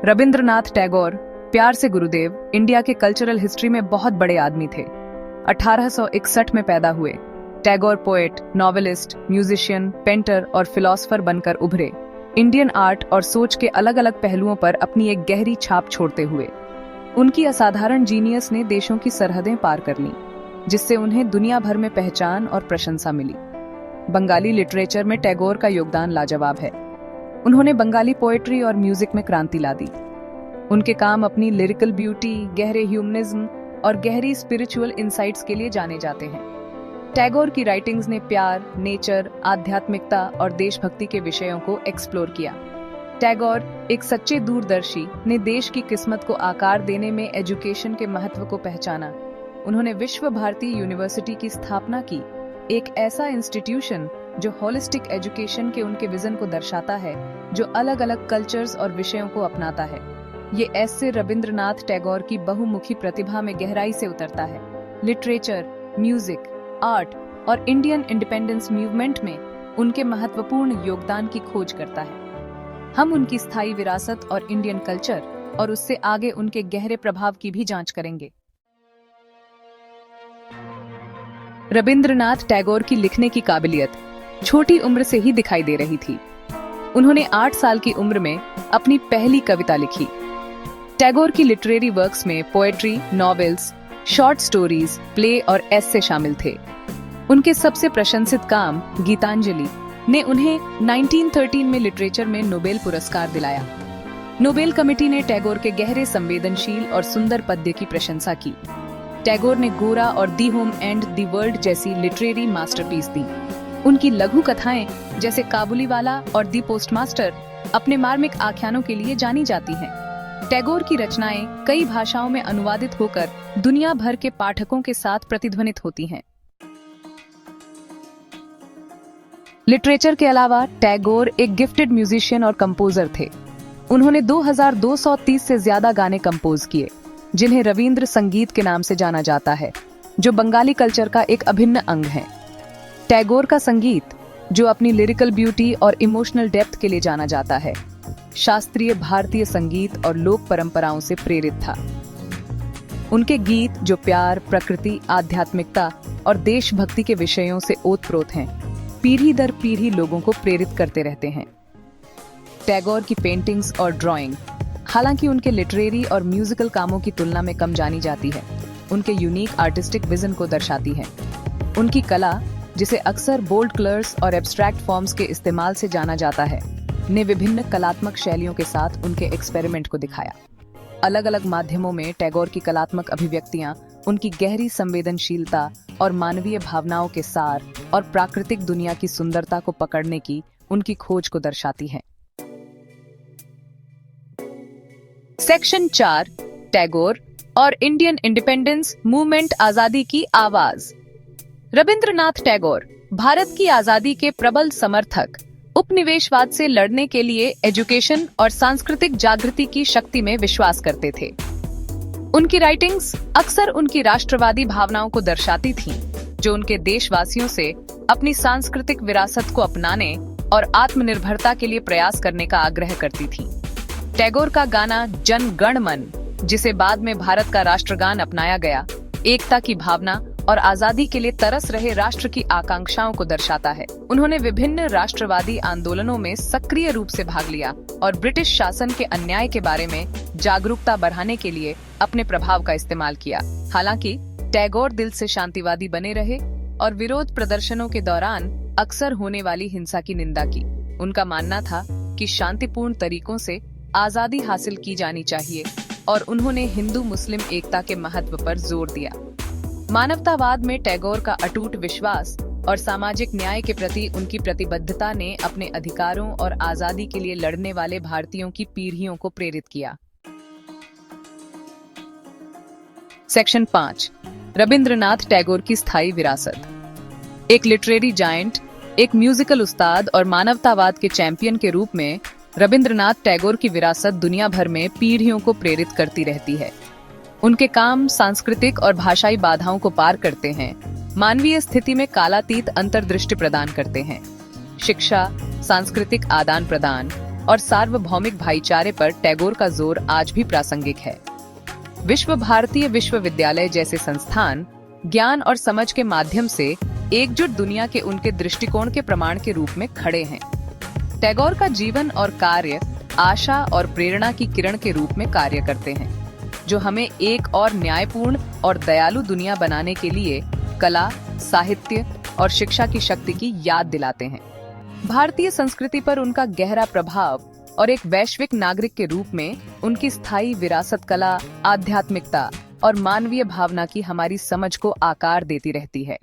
रविंद्रनाथ टैगोर, प्यार से गुरुदेव, इंडिया के कल्चरल हिस्ट्री में बहुत बड़े आदमी थे। 1861 में पैदा हुए। Tagore poet, novelist, musician, painter और फिलोसफर बनकर उभरे, इंडियन आर्ट और सोच के अलग अलग पहलुओं पर अपनी एक गहरी छाप छोड़ते हुए। उनकी असाधारण जीनियस ने देशों की सरहदें पार कर लीं, जिससे उन्हें दुनिया भर में पहचान और प्रशंसा मिली। बंगाली लिटरेचर में टैगोर का योगदान लाजवाब है। उन्होंने बंगाली पोएट्री और म्यूजिक में क्रांति ला दी। उनके काम अपनी लिरिकल ब्यूटी, गहरे ह्यूमनिज्म और गहरी स्पिरिचुअल इंसाइट्स के लिए जाने जाते हैं। टैगोर की राइटिंग्स ने प्यार, नेचर, आध्यात्मिकता और देशभक्ति के विषयों को एक्सप्लोर किया। टैगोर, एक सच्चे दूरदर्शी, ने देश की किस्मत को आकार देने में एजुकेशन के महत्व को पहचाना। उन्होंने विश्व भारती यूनिवर्सिटी की स्थापना की, एक ऐसा इंस्टीट्यूशन जो होलिस्टिक एजुकेशन के उनके विजन को दर्शाता है, जो अलग अलग कल्चर्स और विषयों को अपनाता है। ये ऐसे रविंद्रनाथ टैगोर की बहुमुखी प्रतिभा में गहराई से उतरता है। लिटरेचर, म्यूजिक, आर्ट और इंडियन इंडिपेंडेंस मूवमेंट में उनके महत्वपूर्ण योगदान की खोज करता है। हम उनकी स्थायी विरासत और इंडियन कल्चर और उससे आगे उनके गहरे प्रभाव की भी जांच करेंगे। रविंद्रनाथ टैगोर की लिखने की काबिलियत छोटी उम्र से ही दिखाई दे रही थी। उन्होंने 8 साल की उम्र में अपनी पहली कविता लिखी। टैगोर की लिटरेरी वर्क्स में poetry, novels, short stories, play और एस्से शामिल थे। उनके सबसे प्रशंसित काम गीतांजलि ने उन्हें 1913 में लिटरेचर में नोबेल पुरस्कार दिलाया। नोबेल कमेटी ने टैगोर के गहरे संवेदनशील और सुंदर पद्य की प्रशंसा की। टैगोर ने गोरा और the home and the world जैसी लिटरेरी मास्टरपीस दी। उनकी लघु कथाएं जैसे काबुलीवाला और दी पोस्टमास्टर अपने मार्मिक आख्यानों के लिए जानी जाती हैं। टैगोर की रचनाएं कई भाषाओं में अनुवादित होकर दुनिया भर के पाठकों के साथ प्रतिध्वनित होती हैं। लिटरेचर के अलावा टैगोर एक गिफ्टेड म्यूजिशियन और कंपोजर थे। उन्होंने 2230 से ज्यादा गाने कंपोज किए, जिन्हें रविंद्र संगीत के नाम से जाना जाता है, जो बंगाली कल्चर का एक अभिन्न अंग है। टैगोर का संगीत, जो अपनी लिरिकल ब्यूटी और इमोशनल डेप्थ के लिए जाना जाता है, शास्त्रीय भारतीय संगीत और लोक परंपराओं से प्रेरित था। उनके गीत, जो प्यार, प्रकृति, आध्यात्मिकता और देशभक्ति के विषयों से ओतप्रोत हैं, पीढ़ी दर पीढ़ी लोगों को प्रेरित करते रहते हैं। टैगोर की पेंटिंग्स और ड्राइंग, हालांकि उनके लिटरेरी और म्यूजिकल कामों की तुलना में कम जानी जाती है, उनके यूनिक आर्टिस्टिक विजन को दर्शाती है। उनकी कला, जिसे अक्सर बोल्ड कलर्स और एब्स्ट्रैक्ट फॉर्म्स के इस्तेमाल से जाना जाता है, ने विभिन्न कलात्मक शैलियों के साथ उनके एक्सपेरिमेंट को दिखाया। अलग अलग माध्यमों में टैगोर की कलात्मक अभिव्यक्तियां उनकी गहरी संवेदनशीलता और मानवीय भावनाओं के सार और प्राकृतिक दुनिया की सुंदरता को पकड़ने की उनकी खोज को दर्शाती हैं। सेक्शन 4, टैगोर और इंडियन इंडिपेंडेंस मूवमेंट, आजादी की आवाज। रविंद्रनाथ टैगोर भारत की आजादी के प्रबल समर्थक, उपनिवेशवाद से लड़ने के लिए एजुकेशन और सांस्कृतिक जागृति की शक्ति में विश्वास करते थे। उनकी राइटिंग्स अक्सर उनकी राष्ट्रवादी भावनाओं को दर्शाती थीं, जो उनके देशवासियों से अपनी सांस्कृतिक विरासत को अपनाने और आत्मनिर्भरता के लिए प्रयास करने का आग्रह करती थीं। टैगोर का गाना जन गण मन, जिसे बाद में भारत का राष्ट्रगान अपनाया गया, एकता की भावना और आजादी के लिए तरस रहे राष्ट्र की आकांक्षाओं को दर्शाता है। उन्होंने विभिन्न राष्ट्रवादी आंदोलनों में सक्रिय रूप से भाग लिया और ब्रिटिश शासन के अन्याय के बारे में जागरूकता बढ़ाने के लिए अपने प्रभाव का इस्तेमाल किया। हालांकि टैगोर दिल से शांतिवादी बने रहे और विरोध प्रदर्शनों के दौरान अक्सर होने वाली हिंसा की निंदा की। उनका मानना था कि शांतिपूर्ण तरीकों से आजादी हासिल की जानी चाहिए और उन्होंने हिंदू मुस्लिम एकता के महत्व पर जोर दिया। मानवतावाद में टैगोर का अटूट विश्वास और सामाजिक न्याय के प्रति उनकी प्रतिबद्धता ने अपने अधिकारों और आजादी के लिए लड़ने वाले भारतीयों की पीढ़ियों को प्रेरित किया। सेक्शन 5, रविंद्रनाथ टैगोर की स्थायी विरासत। एक लिटरेरी जायंट, एक म्यूजिकल उस्ताद और मानवतावाद के चैंपियन के रूप में रविंद्रनाथ टैगोर की विरासत दुनिया भर में पीढ़ियों को प्रेरित करती रहती है। उनके काम सांस्कृतिक और भाषाई बाधाओं को पार करते हैं, मानवीय स्थिति में कालातीत अंतर्दृष्टि प्रदान करते हैं। शिक्षा, सांस्कृतिक आदान प्रदान और सार्वभौमिक भाईचारे पर टैगोर का जोर आज भी प्रासंगिक है। विश्व भारतीय विश्वविद्यालय जैसे संस्थान ज्ञान और समझ के माध्यम से एकजुट दुनिया के उनके दृष्टिकोण के प्रमाण के रूप में खड़े हैं। टैगोर का जीवन और कार्य आशा और प्रेरणा की किरण के रूप में कार्य करते हैं, जो हमें एक और न्यायपूर्ण और दयालु दुनिया बनाने के लिए कला, साहित्य और शिक्षा की शक्ति की याद दिलाते हैं। भारतीय संस्कृति पर उनका गहरा प्रभाव और एक वैश्विक नागरिक के रूप में उनकी स्थायी विरासत कला, आध्यात्मिकता और मानवीय भावना की हमारी समझ को आकार देती रहती है।